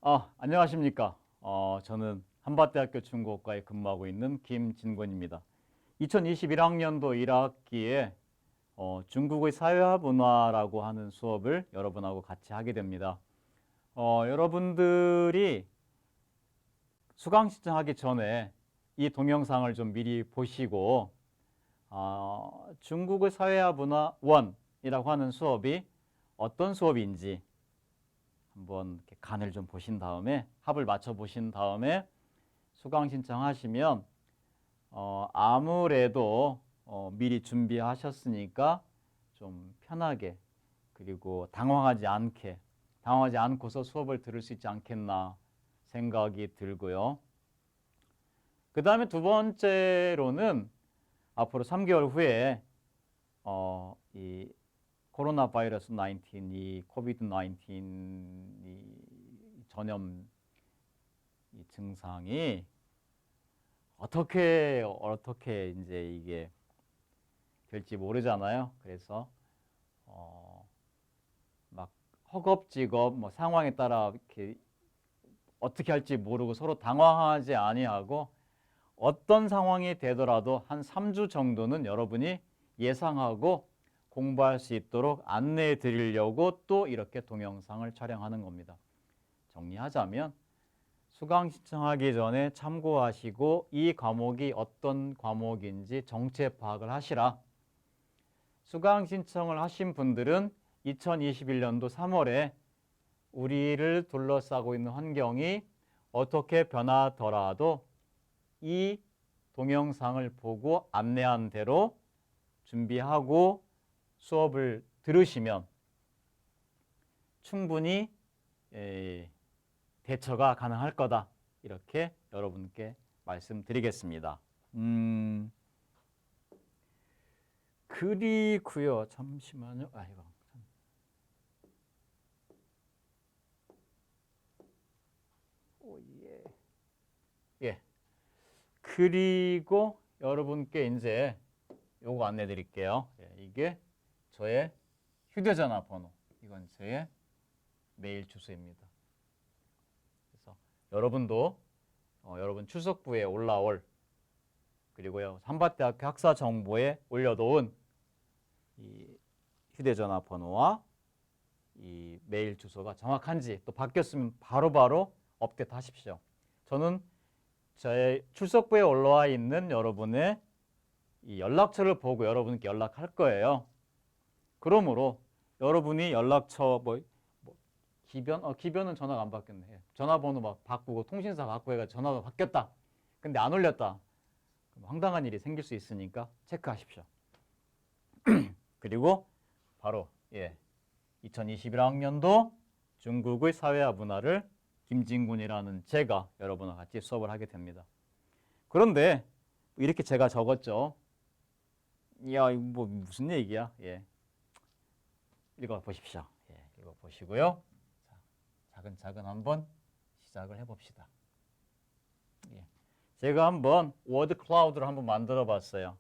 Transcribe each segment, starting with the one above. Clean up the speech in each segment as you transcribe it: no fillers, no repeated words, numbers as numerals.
안녕하십니까. 저는 한밭대학교 중국어과에 근무하고 있는 김진권입니다. 2021학년도 1학기에 중국의 사회화 문화라고 하는 수업을 여러분하고 같이 하게 됩니다. 여러분들이 수강 신청하기 전에 이 동영상을 좀 미리 보시고 중국의 사회화 문화 1이라고 하는 수업이 어떤 수업인지 한번 이렇게 간을 좀 보신 다음에 합을 맞춰 보신 다음에 수강 신청하시면 아무래도 미리 준비하셨으니까 좀 편하게 그리고 당황하지 않고서 수업을 들을 수 있지 않겠나 생각이 들고요. 그 다음에 두 번째로는 앞으로 3개월 후에 이 코로나 바이러스 19, 이 코비드 19 이 전염 이 증상이 어떻게 이제 이게 될지 모르잖아요. 그래서 막 허겁지겁 뭐 상황에 따라 이렇게 어떻게 할지 모르고 서로 당황하지 아니하고 어떤 상황이 되더라도 한 3주 정도는 여러분이 예상하고 공부할 수 있도록 안내해 드리려고 또 이렇게 동영상을 촬영하는 겁니다. 정리하자면 수강 신청하기 전에 참고하시고 이 과목이 어떤 과목인지 정체 파악을 하시라. 수강 신청을 하신 분들은 2021년도 3월에 우리를 둘러싸고 있는 환경이 어떻게 변하더라도 이 동영상을 보고 안내한 대로 준비하고 수업을 들으시면 충분히 대처가 가능할 거다. 이렇게 여러분께 말씀드리겠습니다. 그리고요. 잠시만요. 이거. 예. 그리고 여러분께 이제 요거 안내 드릴게요. 이게 저의 휴대전화 번호. 이건 제 메일 주소입니다. 그래서 여러분도 여러분 출석부에 올라올 그리고요 한밭대학교 학사 정보에 올려놓은 이 휴대전화 번호와 이 메일 주소가 정확한지 또 바뀌었으면 바로바로 업데이트 하십시오. 저는 제 출석부에 올라와 있는 여러분의 이 연락처를 보고 여러분께 연락할 거예요. 그러므로 여러분이 연락처 기변은 전화가 안 바뀌었네. 전화번호 막 바꾸고 통신사 바꾸고 해가 전화가 바뀌었다. 근데 안 올렸다. 그럼 황당한 일이 생길 수 있으니까 체크하십시오. 그리고 바로 2021학년도 중국의 사회와 문화를 김진군이라는 제가 여러분과 같이 수업을 하게 됩니다. 그런데 이렇게 제가 적었죠. 야, 이거 뭐 무슨 얘기야? 읽어보십시오. 읽어보시고요. 자, 차근차근 한번 시작을 해봅시다. 제가 한번 워드 클라우드를 한번 만들어 봤어요.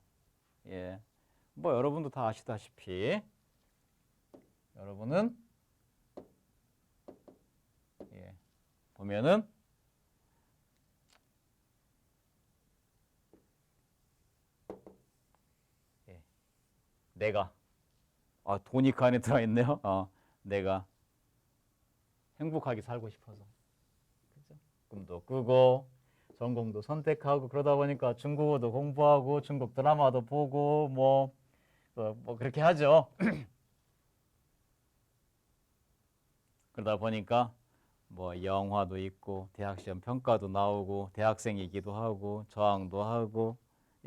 뭐 여러분도 다 아시다시피 여러분은 보면은 내가 돈이 그 안에 들어있네요. 내가 행복하게 살고 싶어서 그죠? 꿈도 꾸고 전공도 선택하고 그러다 보니까 중국어도 공부하고 중국 드라마도 보고 뭐 그렇게 하죠. 그러다 보니까 뭐 영화도 있고 대학 시험 평가도 나오고 대학생이기도 하고 저항도 하고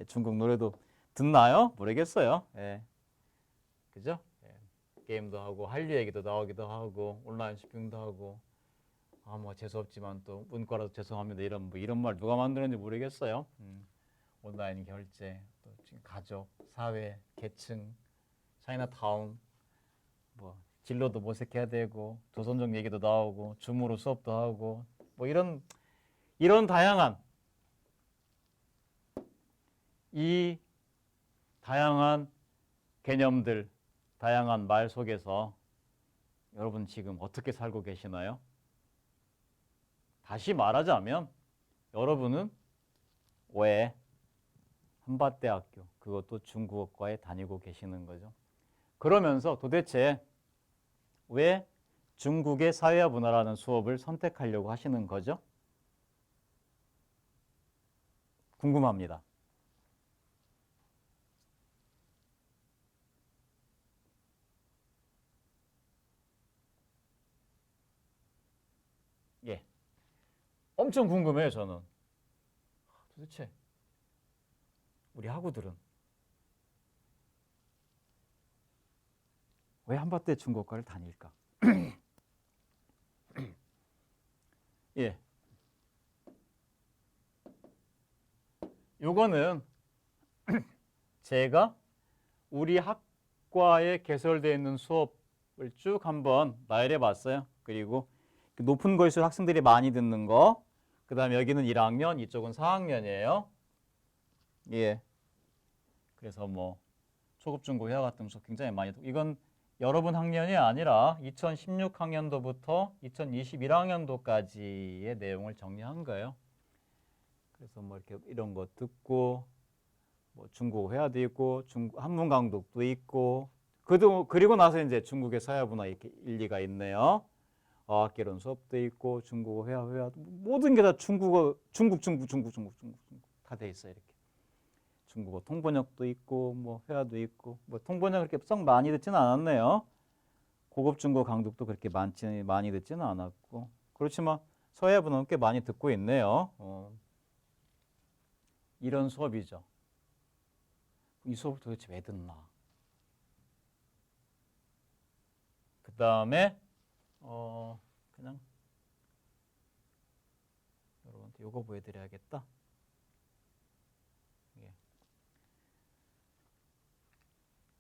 중국 노래도 듣나요? 모르겠어요. 그죠? 게임도 하고 한류 얘기도 나오기도 하고 온라인 쇼핑도 하고 뭐 재수없지만 또 문과라도 죄송합니다 이런 말 누가 만드는지 모르겠어요. 온라인 결제 또 가족 사회 계층 차이나타운 뭐 진로도 모색해야 되고 조선족 얘기도 나오고 줌으로 수업도 하고 뭐 이런 다양한 이 다양한 개념들 다양한 말 속에서 여러분 지금 어떻게 살고 계시나요? 다시 말하자면 여러분은 왜 한밭대학교, 그것도 중국어과에 다니고 계시는 거죠. 그러면서 도대체 왜 중국의 사회와 문화라는 수업을 선택하려고 하시는 거죠? 궁금합니다. 예, 엄청 궁금해요, 저는. 도대체 우리 학우들은 왜 한밭대 중국어과를 다닐까? 예, 요거는 제가 우리 학과에 개설되어 있는 수업을 쭉 한번 나열해 봤어요. 그리고 높은 거일수록 학생들이 많이 듣는 거, 그 다음에 여기는 1학년, 이쪽은 4학년이에요. 예. 그래서 뭐 초급, 중고, 회화 같은 수업 굉장히 많이 듣고, 이건 여러분 학년이 아니라 2016학년도부터 2021학년도까지의 내용을 정리한 거예요. 그래서 뭐 이렇게 이런 거 듣고, 뭐 중국어 회화도 있고, 한문 강독도 있고, 그리고 나서 이제 중국의 사회문화 이렇게 일리가 있네요. 어학개론 수업도 있고, 중국어 회화 모든 게 다 중국 다 돼 있어요. 이렇게 중국어 통번역도 있고, 뭐 회화도 있고, 뭐 통번역 그렇게 썩 많이 듣지는 않았네요. 고급 중국어 강독도 그렇게 많이 듣지는 않았고, 그렇지만 서예분은 꽤 많이 듣고 있네요. 이런 수업이죠. 이 수업을 도대체 왜 듣나? 그 다음에 그냥 여러분한테 이거 보여드려야겠다. 예.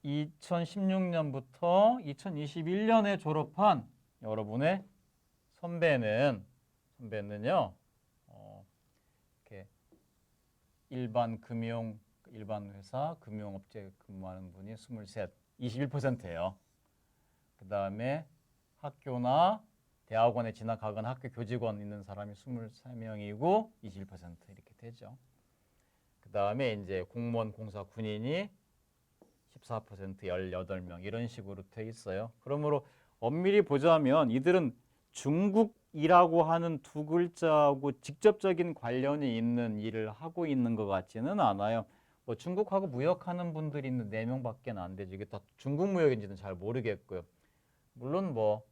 2016년부터 2021년에 졸업한 여러분의 선배는요, 이렇게 일반 회사 금융업체 근무하는 분이 23, 21%예요. 그 다음에 학교나 대학원에 진학하거나 학교 교직원 있는 사람이 23명이고 21% 이렇게 되죠. 그 다음에 이제 공무원, 공사, 군인이 14%, 18명 이런 식으로 돼 있어요. 그러므로 엄밀히 보자면 이들은 중국이라고 하는 두 글자하고 직접적인 관련이 있는 일을 하고 있는 것 같지는 않아요. 뭐 중국하고 무역하는 분들이 있는 4명밖에 안 되죠. 이게 다 중국 무역인지는 잘 모르겠고요. 물론 뭐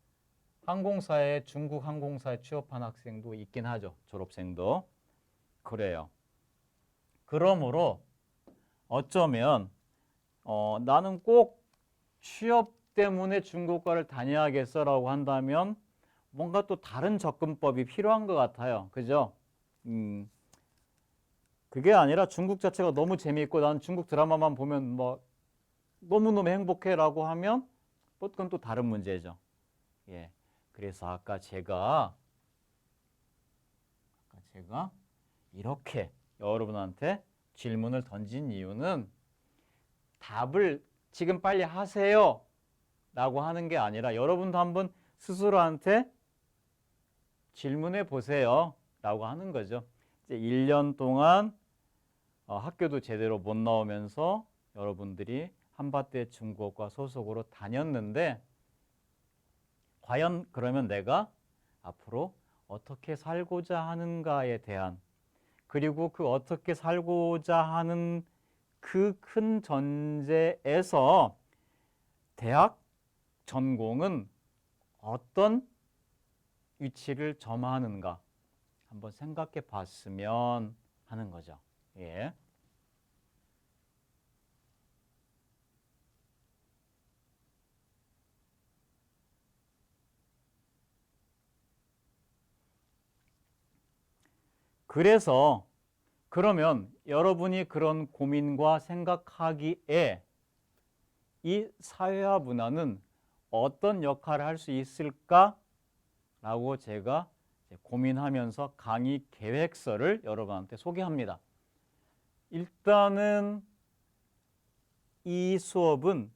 항공사에 중국 항공사에 취업한 학생도 있긴 하죠. 졸업생도. 그래요. 그러므로 어쩌면 나는 꼭 취업 때문에 중국과를 다녀야겠어라고 한다면 뭔가 또 다른 접근법이 필요한 것 같아요. 그죠? 그게 아니라 중국 자체가 너무 재미있고 나는 중국 드라마만 보면 뭐 너무너무 행복해라고 하면 뭐 그건 또 다른 문제죠. 예. 그래서 아까 제가 이렇게 여러분한테 질문을 던진 이유는 답을 지금 빨리 하세요 라고 하는 게 아니라 여러분도 한번 스스로한테 질문해 보세요 라고 하는 거죠. 이제 1년 동안 학교도 제대로 못 나오면서 여러분들이 한밭대 중국어과 소속으로 다녔는데 과연 그러면 내가 앞으로 어떻게 살고자 하는가에 대한, 그리고 그 어떻게 살고자 하는 그 큰 전제에서 대학 전공은 어떤 위치를 점하는가 한번 생각해 봤으면 하는 거죠. 예. 그래서 그러면 여러분이 그런 고민과 생각하기에 이 사회와 문화는 어떤 역할을 할 수 있을까라고 제가 고민하면서 강의 계획서를 여러분한테 소개합니다. 일단은 이 수업은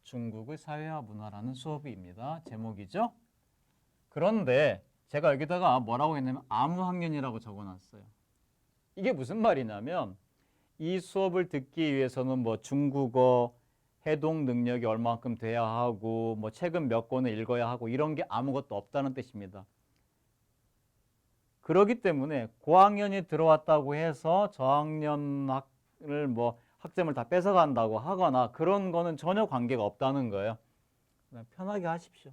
중국의 사회와 문화라는 수업입니다. 제목이죠. 그런데 제가 여기다가 뭐라고 했냐면 아무학년이라고 적어놨어요. 이게 무슨 말이냐면 이 수업을 듣기 위해서는 뭐 중국어 해동 능력이 얼마만큼 돼야 하고 뭐 책은 몇 권을 읽어야 하고 이런 게 아무것도 없다는 뜻입니다. 그렇기 때문에 고학년이 들어왔다고 해서 저학년 학을 뭐 학점을 다 뺏어간다고 하거나 그런 거는 전혀 관계가 없다는 거예요. 그냥 편하게 하십시오.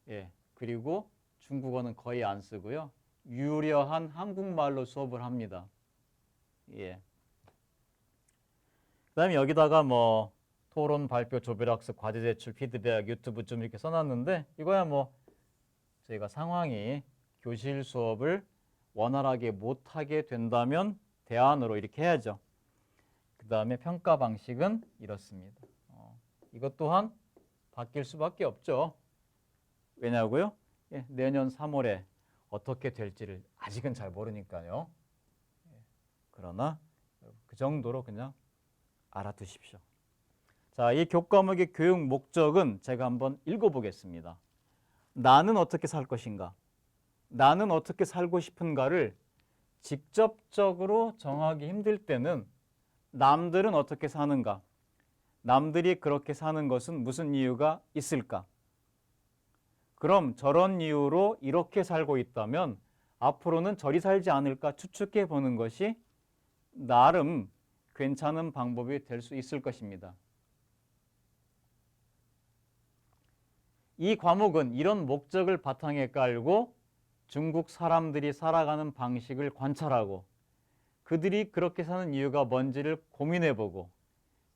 예. 그리고 중국어는 거의 안 쓰고요. 유려한 한국말로 수업을 합니다. 예. 그다음에 여기다가 뭐 토론, 발표, 조별학습, 과제 제출, 피드백, 유튜브 좀 이렇게 써놨는데 이거야 뭐 저희가 상황이 교실 수업을 원활하게 못하게 된다면 대안으로 이렇게 해야죠. 그 다음에 평가 방식은 이렇습니다. 이것 또한 바뀔 수밖에 없죠. 왜냐고요? 예, 내년 3월에 어떻게 될지를 아직은 잘 모르니까요. 예, 그러나 그 정도로 그냥 알아두십시오. 자, 이 교과목의 교육 목적은 제가 한번 읽어보겠습니다. 나는 어떻게 살 것인가? 나는 어떻게 살고 싶은가를 직접적으로 정하기 힘들 때는 남들은 어떻게 사는가? 남들이 그렇게 사는 것은 무슨 이유가 있을까? 그럼 저런 이유로 이렇게 살고 있다면 앞으로는 저리 살지 않을까 추측해 보는 것이 나름 괜찮은 방법이 될 수 있을 것입니다. 이 과목은 이런 목적을 바탕에 깔고 중국 사람들이 살아가는 방식을 관찰하고 그들이 그렇게 사는 이유가 뭔지를 고민해보고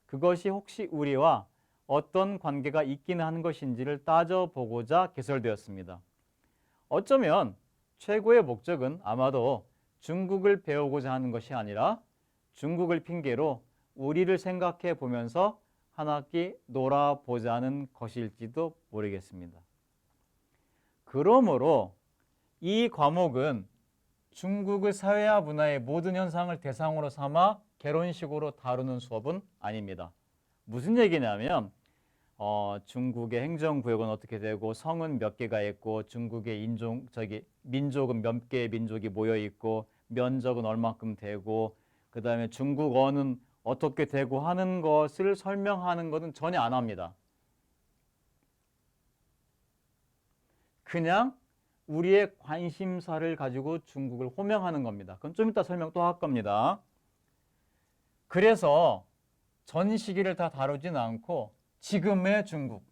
그것이 혹시 우리와 어떤 관계가 있기는 한 것인지를 따져보고자 개설되었습니다. 어쩌면 최고의 목적은 아마도 중국을 배우고자 하는 것이 아니라 중국을 핑계로 우리를 생각해 보면서 한 학기 놀아보자는 것일지도 모르겠습니다. 그러므로 이 과목은 중국의 사회와 문화의 모든 현상을 대상으로 삼아 개론식으로 다루는 수업은 아닙니다. 무슨 얘기냐면 중국의 행정구역은 어떻게 되고 성은 몇 개가 있고 중국의 민족은 몇 개의 민족이 모여 있고 면적은 얼마큼 되고 그 다음에 중국어는 어떻게 되고 하는 것을 설명하는 것은 전혀 안 합니다. 그냥 우리의 관심사를 가지고 중국을 호명하는 겁니다. 그건 좀 이따 설명 또 할 겁니다. 그래서 전 시기를 다 다루진 않고 지금의 중국,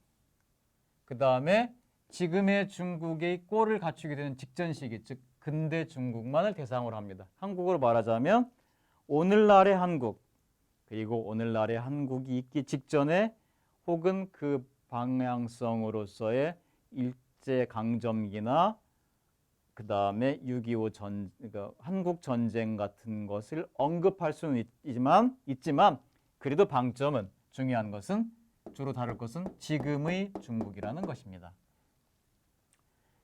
그 다음에 지금의 중국의 꼴을 갖추게 되는 직전 시기, 즉 근대 중국만을 대상으로 합니다. 한국어로 말하자면 오늘날의 한국, 그리고 오늘날의 한국이 있기 직전에 혹은 그 방향성으로서의 일제강점기나 그 다음에 6.25 그러니까 한국 전쟁 같은 것을 언급할 수는 있지만 그래도 방점은 중요한 것은 주로 다룰 것은 지금의 중국이라는 것입니다.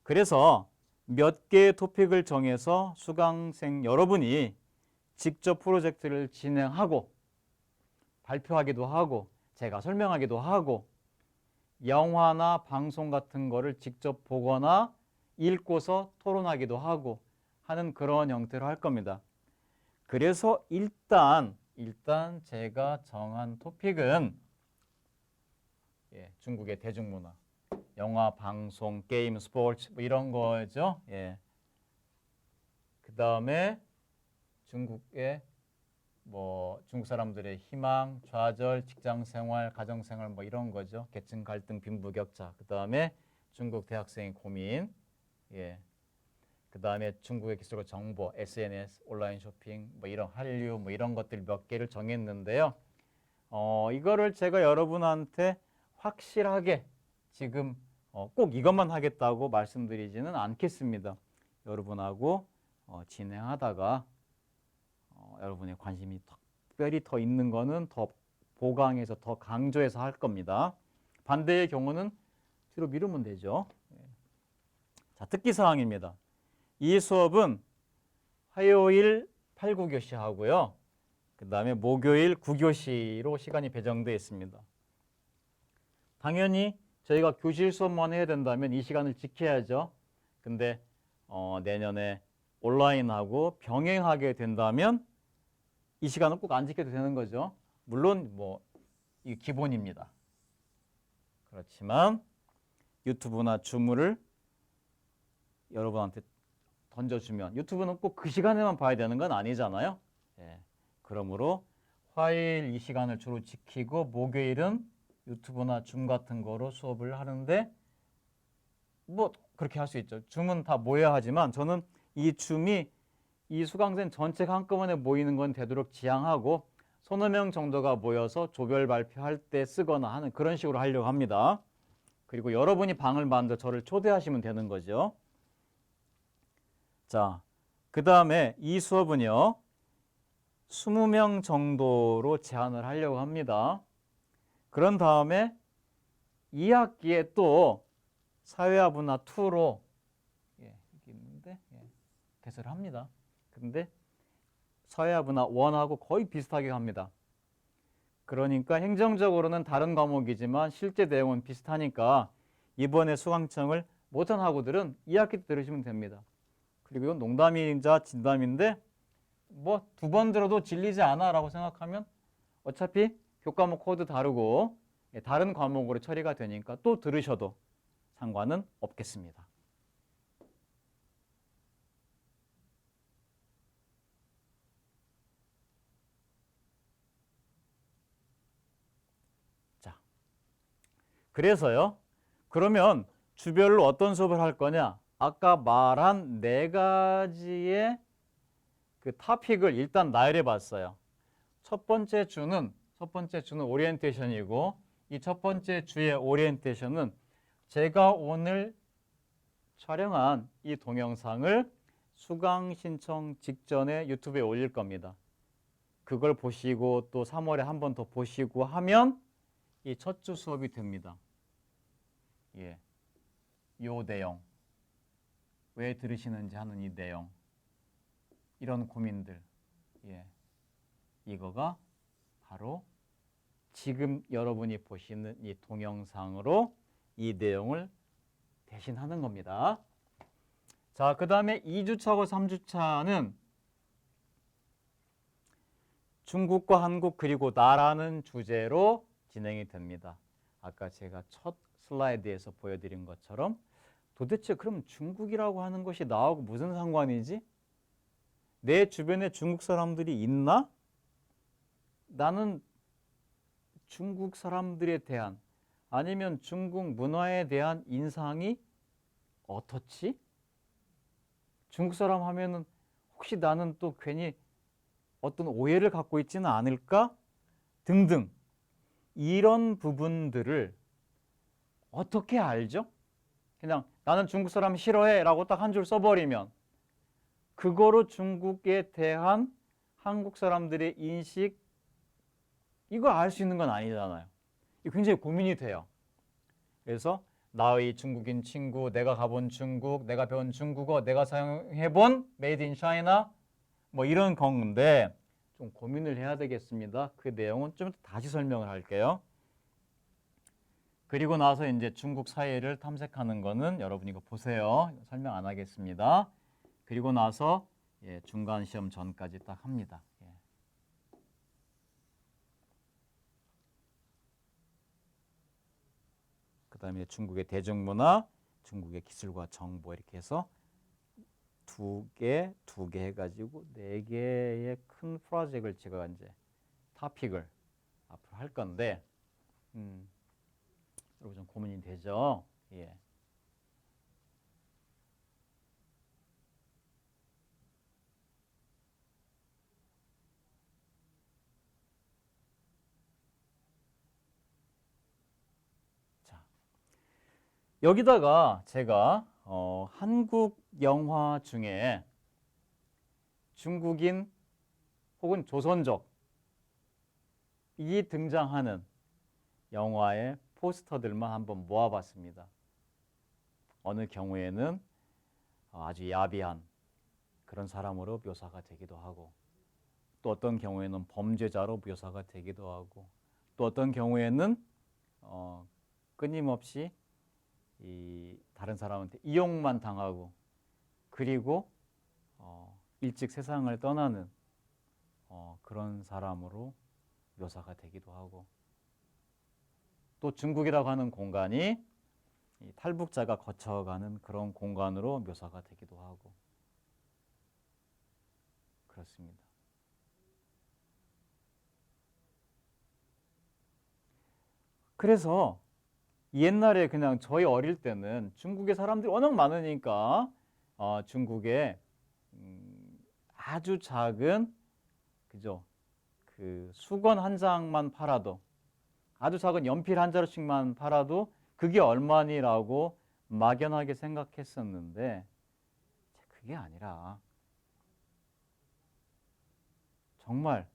그래서 몇 개의 토픽을 정해서 수강생 여러분이 직접 프로젝트를 진행하고 발표하기도 하고 제가 설명하기도 하고 영화나 방송 같은 거를 직접 보거나 읽고서 토론하기도 하고 하는 그런 형태로 할 겁니다. 그래서 일단 제가 정한 토픽은 중국의 대중문화, 영화, 방송, 게임, 스포츠 뭐 이런 거죠. 그 다음에 중국의 중국 사람들의 희망, 좌절, 직장생활, 가정생활 뭐 이런 거죠. 계층 갈등, 빈부격차. 그 다음에 중국 대학생의 고민. 그 다음에 중국의 기술과 정보, SNS, 온라인 쇼핑, 뭐 이런 한류, 뭐 이런 것들 몇 개를 정했는데요. 이거를 제가 여러분한테 확실하게 지금 꼭 이것만 하겠다고 말씀드리지는 않겠습니다. 여러분하고 진행하다가 여러분의 관심이 특별히 더 있는 거는 더 보강해서 더 강조해서 할 겁니다. 반대의 경우는 뒤로 미루면 되죠. 자, 특기사항입니다. 이 수업은 화요일 8, 9교시 하고요. 그 다음에 목요일 9교시로 시간이 배정되어 있습니다. 당연히 저희가 교실 수업만 해야 된다면 이 시간을 지켜야죠. 근데 내년에 온라인하고 병행하게 된다면 이 시간은 꼭 안 지켜도 되는 거죠. 물론 뭐 이게 기본입니다. 그렇지만 유튜브나 줌을 여러분한테 던져주면 유튜브는 꼭 그 시간에만 봐야 되는 건 아니잖아요. 예. 그러므로 화요일 이 시간을 주로 지키고 목요일은 유튜브나 줌 같은 거로 수업을 하는데 뭐 그렇게 할 수 있죠. 줌은 다 모여야 하지만 저는 이 줌이 이 수강생 전체가 한꺼번에 모이는 건 되도록 지양하고 서너 명 정도가 모여서 조별 발표할 때 쓰거나 하는 그런 식으로 하려고 합니다. 그리고 여러분이 방을 만들어 저를 초대하시면 되는 거죠. 자, 그 다음에 이 수업은요 20명 정도로 제한을 하려고 합니다. 그런 다음에 2학기에 또 사회화 문화 2로 이게 있는데 개설을 합니다. 근데 사회화 문화 1하고 거의 비슷하게 합니다. 그러니까 행정적으로는 다른 과목이지만 실제 내용은 비슷하니까 이번에 수강청을 못한 학우들은 2학기 때 들으시면 됩니다. 그리고 이건 농담이자 진담인데 뭐 2번 들어도 질리지 않아 라고 생각하면 어차피 교과목 코드 다르고 다른 과목으로 처리가 되니까 또 들으셔도 상관은 없겠습니다. 자, 그래서요. 그러면 주별로 어떤 수업을 할 거냐? 아까 말한 4가지의 그 토픽을 일단 나열해 봤어요. 첫 번째 주는 오리엔테이션이고 이 첫 번째 주의 오리엔테이션은 제가 오늘 촬영한 이 동영상을 수강 신청 직전에 유튜브에 올릴 겁니다. 그걸 보시고 또 3월에 한 번 더 보시고 하면 이 첫 주 수업이 됩니다. 예, 요 내용, 왜 들으시는지 하는 이 내용, 이런 고민들, 예, 이거가 바로 지금 여러분이 보시는 이 동영상으로 이 내용을 대신하는 겁니다. 자, 그 다음에 2주차하고 3주차는 중국과 한국 그리고 나라는 주제로 진행이 됩니다. 아까 제가 첫 슬라이드에서 보여드린 것처럼 도대체 그럼 중국이라고 하는 것이 나하고 무슨 상관이지? 내 주변에 중국 사람들이 있나? 나는 중국 사람들에 대한 아니면 중국 문화에 대한 인상이 어떻지? 중국 사람 하면은 혹시 나는 또 괜히 어떤 오해를 갖고 있지는 않을까? 등등 이런 부분들을 어떻게 알죠? 그냥 나는 중국 사람 싫어해 라고 딱 한 줄 써버리면 그거로 중국에 대한 한국 사람들의 인식 이걸 알 수 있는 건 아니잖아요. 굉장히 고민이 돼요. 그래서 나의 중국인 친구, 내가 가본 중국, 내가 배운 중국어, 내가 사용해본 메이드 인 차이나 뭐 이런 건데 좀 고민을 해야 되겠습니다. 그 내용은 좀 다시 설명을 할게요. 그리고 나서 이제 중국 사회를 탐색하는 거는 여러분 이거 보세요. 설명 안 하겠습니다. 그리고 나서 중간 시험 전까지 딱 합니다. 그 다음에 중국의 대중문화, 중국의 기술과 정보 이렇게 해서 두 개 해가지고 4개의 큰 프로젝트를 제가 이제 토픽을 앞으로 할 건데, 여러분 좀 고민이 되죠? 예. 자, 여기다가 제가 한국 영화 중에 중국인 혹은 조선족 이 등장하는 영화의 포스터들만 한번 모아봤습니다. 어느 경우에는 아주 야비한 그런 사람으로 묘사가 되기도 하고 또 어떤 경우에는 범죄자로 묘사가 되기도 하고 또 어떤 경우에는 끊임없이 이 다른 사람한테 이용만 당하고 그리고 일찍 세상을 떠나는 그런 사람으로 묘사가 되기도 하고 또 중국이라고 하는 공간이 이 탈북자가 거쳐가는 그런 공간으로 묘사가 되기도 하고 그렇습니다. 그래서 옛날에 그냥 저희 어릴 때는 중국에 사람들이 워낙 많으니까 중국에 아주 작은 그죠? 그 수건 한 장만 팔아도 아주 작은 연필 한 자루씩만 팔아도 그게 얼마니라고 막연하게 생각했었는데 그게 아니라 정말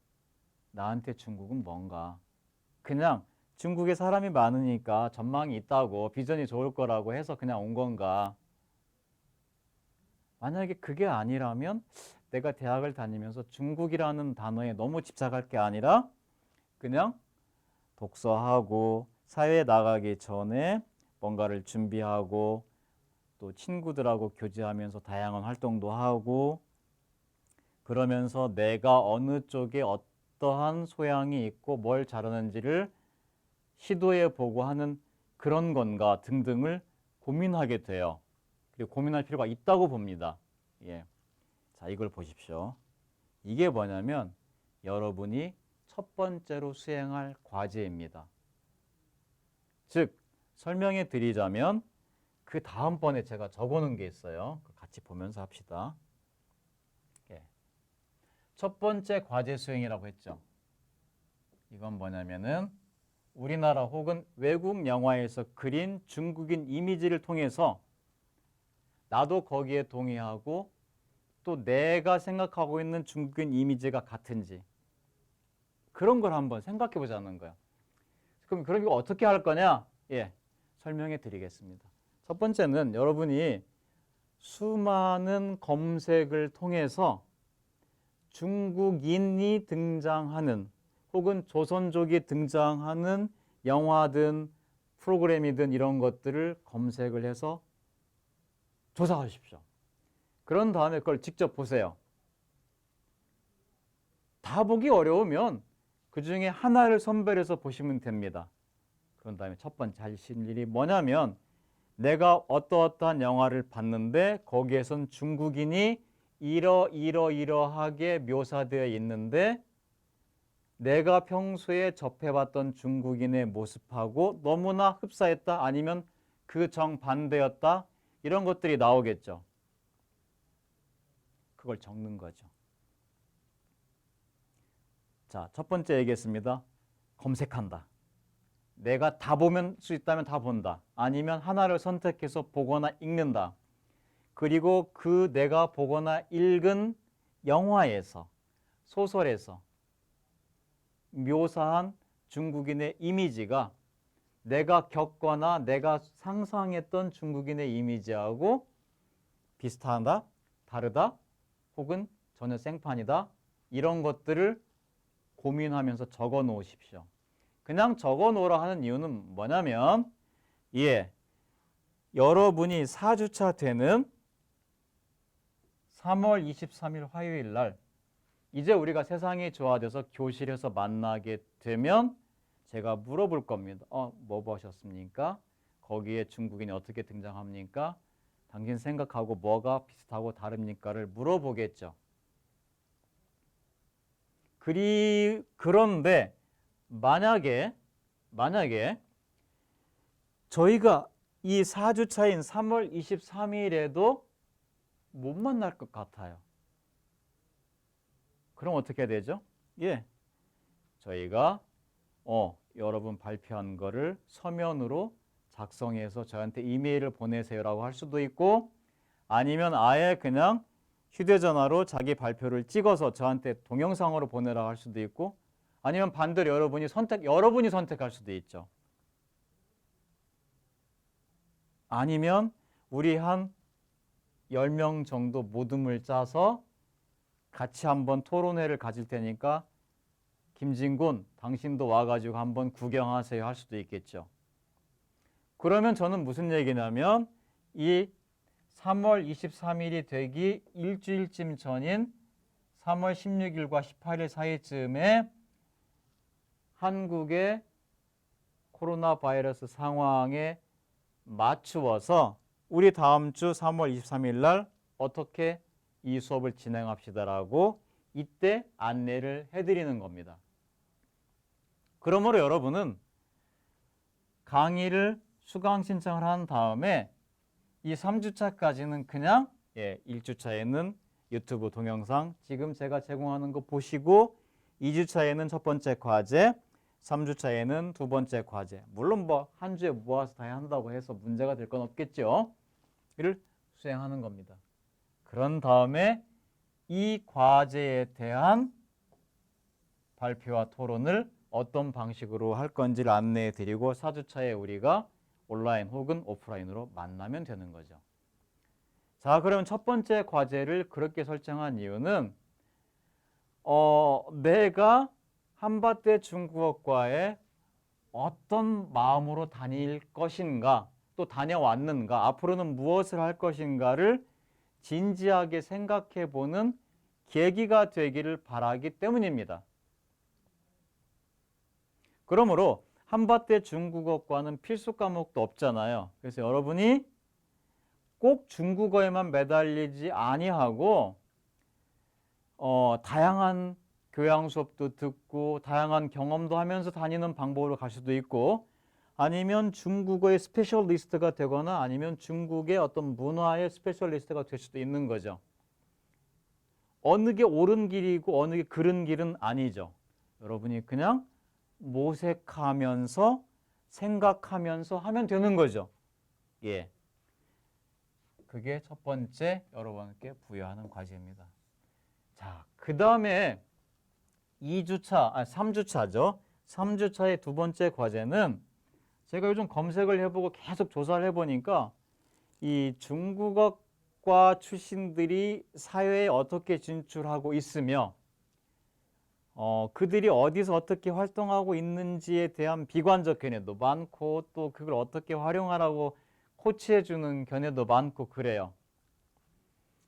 나한테 중국은 뭔가 그냥 중국에 사람이 많으니까 전망이 있다고 비전이 좋을 거라고 해서 그냥 온 건가? 만약에 그게 아니라면 내가 대학을 다니면서 중국이라는 단어에 너무 집착할 게 아니라 그냥 독서하고 사회에 나가기 전에 뭔가를 준비하고 또 친구들하고 교제하면서 다양한 활동도 하고 그러면서 내가 어느 쪽에 어떠한 소양이 있고 뭘 잘하는지를 시도해 보고 하는 그런 건가 등등을 고민하게 돼요. 그리고 고민할 필요가 있다고 봅니다. 예. 자, 이걸 보십시오. 이게 뭐냐면 여러분이 첫 번째로 수행할 과제입니다. 즉, 설명해 드리자면 그 다음번에 제가 적어놓은 게 있어요. 같이 보면서 합시다. 예. 첫 번째 과제 수행이라고 했죠. 이건 뭐냐면은 우리나라 혹은 외국 영화에서 그린 중국인 이미지를 통해서 나도 거기에 동의하고 또 내가 생각하고 있는 중국인 이미지가 같은지 그런 걸 한번 생각해 보자는 거야. 그럼 이거 어떻게 할 거냐? 예, 설명해 드리겠습니다. 첫 번째는 여러분이 수많은 검색을 통해서 중국인이 등장하는 혹은 조선족이 등장하는 영화든 프로그램이든 이런 것들을 검색을 해서 조사하십시오. 그런 다음에 그걸 직접 보세요. 다 보기 어려우면 그 중에 하나를 선별해서 보시면 됩니다. 그런 다음에 첫 번째 하실 일이 뭐냐면 내가 어떠어떠한 영화를 봤는데 거기에선 중국인이 이러이러하게 묘사되어 있는데 내가 평소에 접해봤던 중국인의 모습하고 너무나 흡사했다 아니면 그 정반대였다 이런 것들이 나오겠죠. 그걸 적는 거죠. 자, 첫 번째 얘기했습니다. 검색한다. 내가 다 보면 수 있다면 다 본다. 아니면 하나를 선택해서 보거나 읽는다. 그리고 그 내가 보거나 읽은 영화에서 소설에서 묘사한 중국인의 이미지가 내가 겪거나 내가 상상했던 중국인의 이미지하고 비슷하다, 다르다, 혹은 전혀 생판이다 이런 것들을 고민하면서 적어 놓으십시오. 그냥 적어 놓으라 하는 이유는 뭐냐면 여러분이 4주차 되는 3월 23일 화요일 날 이제 우리가 세상이 좋아져서 교실에서 만나게 되면 제가 물어볼 겁니다. 뭐 보셨습니까? 거기에 중국인이 어떻게 등장합니까? 당신 생각하고 뭐가 비슷하고 다릅니까를 물어보겠죠. 그런데 만약에 저희가 이 4주차인 3월 23일에도 못 만날 것 같아요. 그럼 어떻게 되죠? 저희가 여러분 발표한 거를 서면으로 작성해서 저한테 이메일을 보내세요라고 할 수도 있고 아니면 아예 그냥 휴대전화로 자기 발표를 찍어서 저한테 동영상으로 보내라고 할 수도 있고 아니면 반대로 여러분이 선택할 수도 있죠. 아니면 우리 한 10명 정도 모둠을 짜서 같이 한번 토론회를 가질 테니까 김진군 당신도 와가지고 한번 구경하세요 할 수도 있겠죠. 그러면 저는 무슨 얘기냐면 이 3월 23일이 되기 일주일쯤 전인 3월 16일과 18일 사이쯤에 한국의 코로나 바이러스 상황에 맞추어서 우리 다음 주 3월 23일 날 어떻게 이 수업을 진행합시다라고 이때 안내를 해드리는 겁니다. 그러므로 여러분은 강의를 수강 신청을 한 다음에 이 3주차까지는 그냥 1주차에는 유튜브 동영상 지금 제가 제공하는 거 보시고 2주차에는 첫 번째 과제, 3주차에는 두 번째 과제. 물론 뭐 한 주에 모아서 다 한다고 해서 문제가 될 건 없겠죠. 이를 수행하는 겁니다. 그런 다음에 이 과제에 대한 발표와 토론을 어떤 방식으로 할 건지를 안내해 드리고 4주차에 우리가 온라인 혹은 오프라인으로 만나면 되는 거죠. 자, 그러면 첫 번째 과제를 그렇게 설정한 이유는 내가 한밭대 중국어과에 어떤 마음으로 다닐 것인가, 또 다녀왔는가, 앞으로는 무엇을 할 것인가를 진지하게 생각해 보는 계기가 되기를 바라기 때문입니다. 그러므로 한밭대 중국어과는 필수 과목도 없잖아요. 그래서 여러분이 꼭 중국어에만 매달리지 아니하고 다양한 교양 수업도 듣고 다양한 경험도 하면서 다니는 방법으로 갈 수도 있고 아니면 중국어의 스페셜리스트가 되거나 아니면 중국의 어떤 문화의 스페셜리스트가 될 수도 있는 거죠. 어느 게 옳은 길이고 어느 게 그른 길은 아니죠. 여러분이 그냥 모색하면서 생각하면서 하면 되는 거죠. 예. 그게 첫 번째 여러분께 부여하는 과제입니다. 자, 그 다음에 3주차죠. 3주차의 두 번째 과제는 제가 요즘 검색을 해보고 계속 조사를 해보니까 이 중국어과 출신들이 사회에 어떻게 진출하고 있으며 그들이 어디서 어떻게 활동하고 있는지에 대한 비관적 견해도 많고 또 그걸 어떻게 활용하라고 코치해주는 견해도 많고 그래요.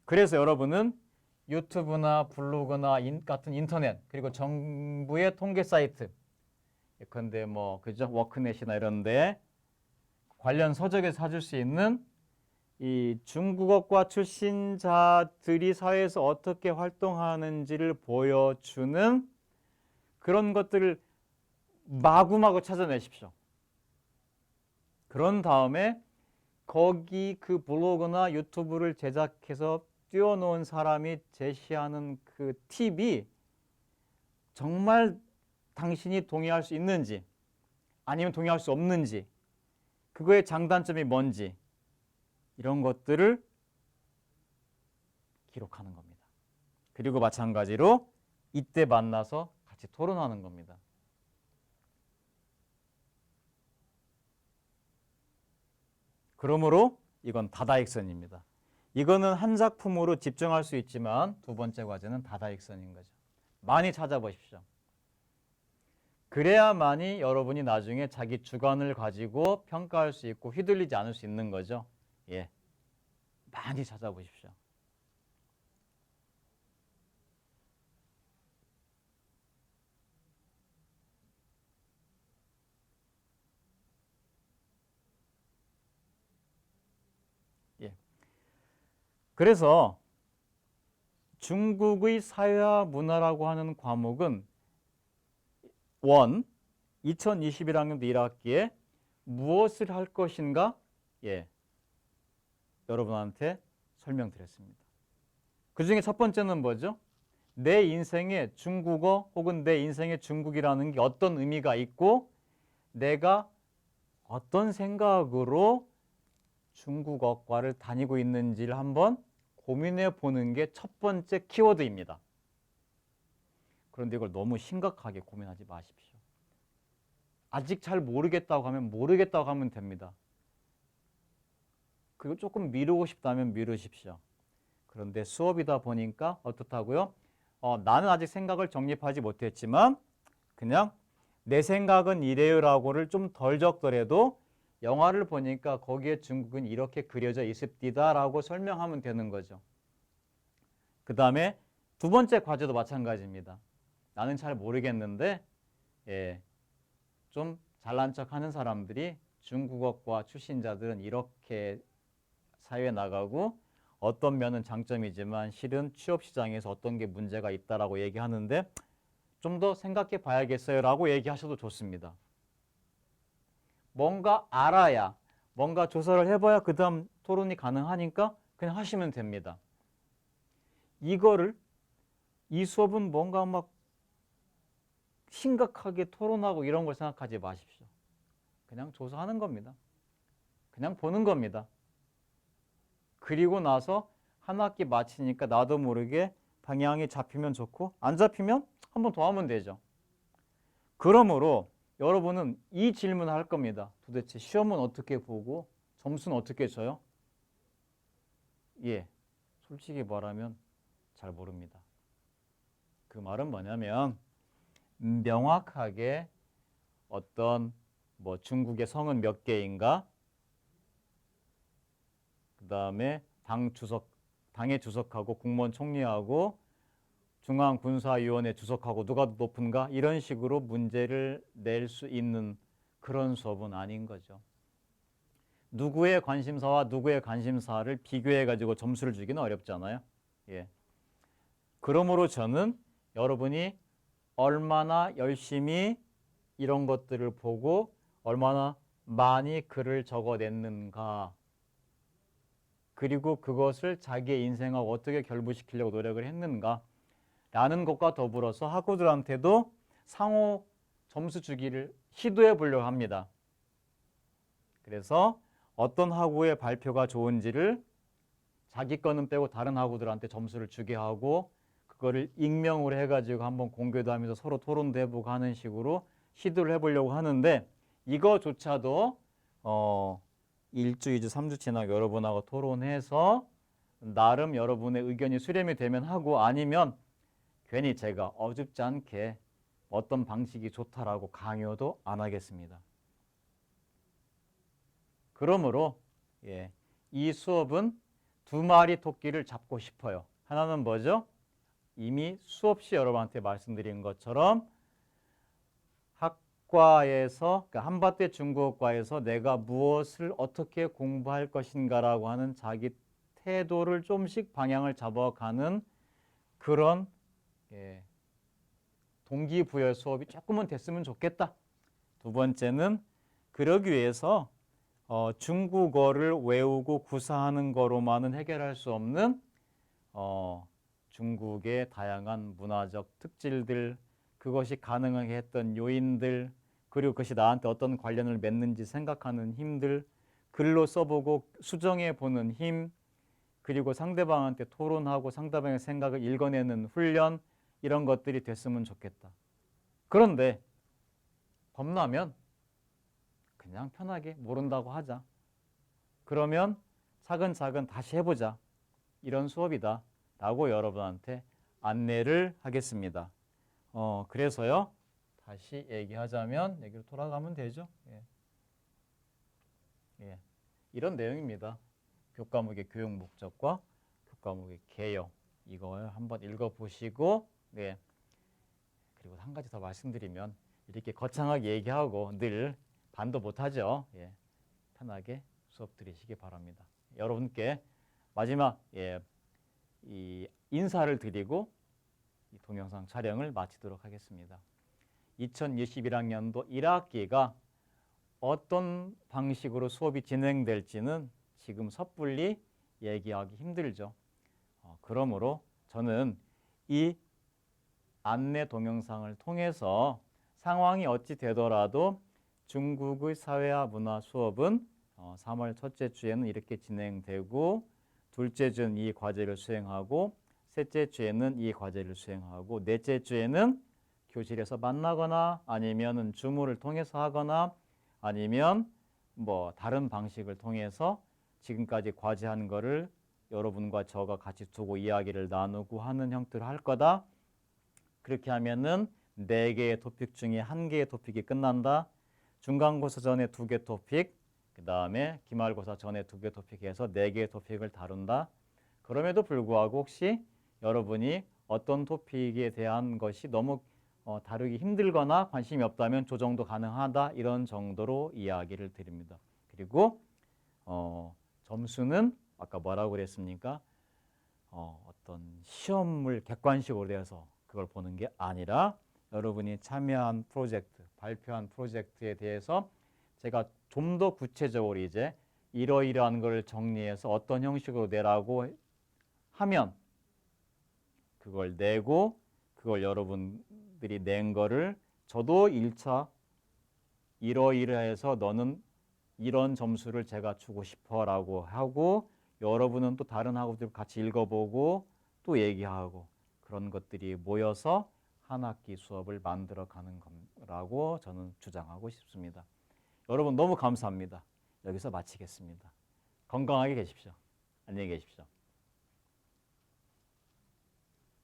그래서 여러분은 유튜브나 블로그나 같은 인터넷 그리고 정부의 통계 사이트 예컨대 그죠? 워크넷이나 이런데 관련 서적에 찾을 수 있는 이 중국어과 출신자들이 사회에서 어떻게 활동하는지를 보여주는 그런 것들을 마구마구 찾아내십시오. 그런 다음에 거기 그 블로그나 유튜브를 제작해서 띄워놓은 사람이 제시하는 그 팁이 정말 당신이 동의할 수 있는지 아니면 동의할 수 없는지 그거의 장단점이 뭔지 이런 것들을 기록하는 겁니다. 그리고 마찬가지로 이때 만나서 같이 토론하는 겁니다. 그러므로 이건 다다익선입니다. 이거는 한 작품으로 집중할 수 있지만 두 번째 과제는 다다익선인 거죠. 많이 찾아보십시오. 그래야만이 여러분이 나중에 자기 주관을 가지고 평가할 수 있고 휘둘리지 않을 수 있는 거죠. 예, 많이 찾아보십시오. 예. 그래서 중국의 사회와 문화라고 하는 과목은 2021학년도 1학기에 무엇을 할 것인가? 예, 여러분한테 설명드렸습니다. 그 중에 첫 번째는 뭐죠? 내 인생에 중국어 혹은 내 인생에 중국이라는 게 어떤 의미가 있고 내가 어떤 생각으로 중국어과를 다니고 있는지를 한번 고민해 보는 게 첫 번째 키워드입니다. 그런데 이걸 너무 심각하게 고민하지 마십시오. 아직 잘 모르겠다고 하면 됩니다. 그리고 조금 미루고 싶다면 미루십시오. 그런데 수업이다 보니까 어떻다고요? 나는 아직 생각을 정립하지 못했지만 그냥 내 생각은 이래요라고를 좀 덜 적더라도 영화를 보니까 거기에 중국은 이렇게 그려져 있습니다라고 설명하면 되는 거죠. 그 다음에 두 번째 과제도 마찬가지입니다. 나는 잘 모르겠는데 좀 잘난 척하는 사람들이 중국어과 출신자들은 이렇게 사회에 나가고 어떤 면은 장점이지만 실은 취업 시장에서 어떤 게 문제가 있다라고 얘기하는데 좀 더 생각해 봐야겠어요 라고 얘기하셔도 좋습니다. 뭔가 알아야, 뭔가 조사를 해봐야 그 다음 토론이 가능하니까 그냥 하시면 됩니다. 이 수업은 뭔가 막 심각하게 토론하고 이런 걸 생각하지 마십시오. 그냥 조사하는 겁니다. 그냥 보는 겁니다. 그리고 나서 한 학기 마치니까 나도 모르게 방향이 잡히면 좋고 안 잡히면 한 번 더 하면 되죠. 그러므로 여러분은 이 질문을 할 겁니다. 도대체 시험은 어떻게 보고 점수는 어떻게 줘요? 솔직히 말하면 잘 모릅니다. 그 말은 뭐냐면 명확하게 어떤 뭐 중국의 성은 몇 개인가, 그 다음에 당의 주석하고 국무원 총리하고 중앙군사위원회 주석하고 누가 더 높은가 이런 식으로 문제를 낼 수 있는 그런 수업은 아닌 거죠. 누구의 관심사와 누구의 관심사를 비교해 가지고 점수를 주기는 어렵잖아요. 그러므로 저는 여러분이 얼마나 열심히 이런 것들을 보고 얼마나 많이 글을 적어냈는가, 그리고 그것을 자기의 인생하고 어떻게 결부시키려고 노력을 했는가 라는 것과 더불어서 학우들한테도 상호 점수 주기를 시도해 보려고 합니다. 그래서 어떤 학우의 발표가 좋은지를 자기 거는 빼고 다른 학우들한테 점수를 주게 하고 그거를 익명으로 해가지고 한번 공개도 하면서 서로 토론도 해보고 하는 식으로 시도를 해보려고 하는데 이거조차도 1주, 2주, 3주 지나고 여러분하고 토론해서 나름 여러분의 의견이 수렴이 되면 하고 아니면 괜히 제가 어줍지 않게 어떤 방식이 좋다라고 강요도 안 하겠습니다. 그러므로 이 수업은 두 마리 토끼를 잡고 싶어요. 하나는 뭐죠? 이미 수업 시 여러분한테 말씀드린 것처럼 학과에서, 그러니까 한밭대 중국어과에서 내가 무엇을 어떻게 공부할 것인가라고 하는 자기 태도를 좀씩 방향을 잡아가는 그런 동기부여 수업이 조금은 됐으면 좋겠다. 두 번째는 그러기 위해서 중국어를 외우고 구사하는 거로만은 해결할 수 없는 중국의 다양한 문화적 특질들, 그것이 가능하게 했던 요인들, 그리고 그것이 나한테 어떤 관련을 맺는지 생각하는 힘들, 글로 써보고 수정해 보는 힘, 그리고 상대방한테 토론하고 상대방의 생각을 읽어내는 훈련, 이런 것들이 됐으면 좋겠다. 그런데 겁나면 그냥 편하게 모른다고 하자. 그러면 차근차근 다시 해보자. 이런 수업이다 라고 여러분한테 안내를 하겠습니다. 그래서요, 다시 얘기하자면 여기로 돌아가면 되죠. 이런 내용입니다. 교과목의 교육 목적과 교과목의 개요, 이걸 한번 읽어보시고 그리고 한 가지 더 말씀드리면 이렇게 거창하게 얘기하고 늘 반도 못하죠. 편하게 수업 들으시기 바랍니다. 여러분께 마지막 이 인사를 드리고 이 동영상 촬영을 마치도록 하겠습니다. 2021학년도 1학기가 어떤 방식으로 수업이 진행될지는 지금 섣불리 얘기하기 힘들죠. 그러므로 저는 이 안내 동영상을 통해서 상황이 어찌 되더라도 중국의 사회와 문화 수업은 3월 첫째 주에는 이렇게 진행되고 둘째 주는 이 과제를 수행하고 셋째 주에는 이 과제를 수행하고 넷째 주에는 교실에서 만나거나 아니면 줌을 통해서 하거나 아니면 뭐 다른 방식을 통해서 지금까지 과제한 거를 여러분과 저가 같이 두고 이야기를 나누고 하는 형태로 할 거다. 그렇게 하면은 4개의 토픽 중에 1개의 토픽이 끝난다. 중간고사 전에 2개 토픽, 그 다음에 기말고사 전에 2개 토픽에서 4개의 토픽을 다룬다. 그럼에도 불구하고 혹시 여러분이 어떤 토픽에 대한 것이 너무 다루기 힘들거나 관심이 없다면 조정도 가능하다. 이런 정도로 이야기를 드립니다. 그리고 점수는 아까 뭐라고 그랬습니까? 어떤 시험을 객관식으로 돼서 그걸 보는 게 아니라 여러분이 참여한 프로젝트, 발표한 프로젝트에 대해서 제가 좀 더 구체적으로 이제 이러이러한 걸 정리해서 어떤 형식으로 내라고 하면 그걸 내고 그걸 여러분들이 낸 거를 저도 1차 이러이러해서 너는 이런 점수를 제가 주고 싶어라고 하고 여러분은 또 다른 학우들 같이 읽어보고 또 얘기하고 그런 것들이 모여서 한 학기 수업을 만들어 가는 거라고 저는 주장하고 싶습니다. 여러분 너무 감사합니다. 여기서 마치겠습니다. 건강하게 계십시오. 안녕히 계십시오.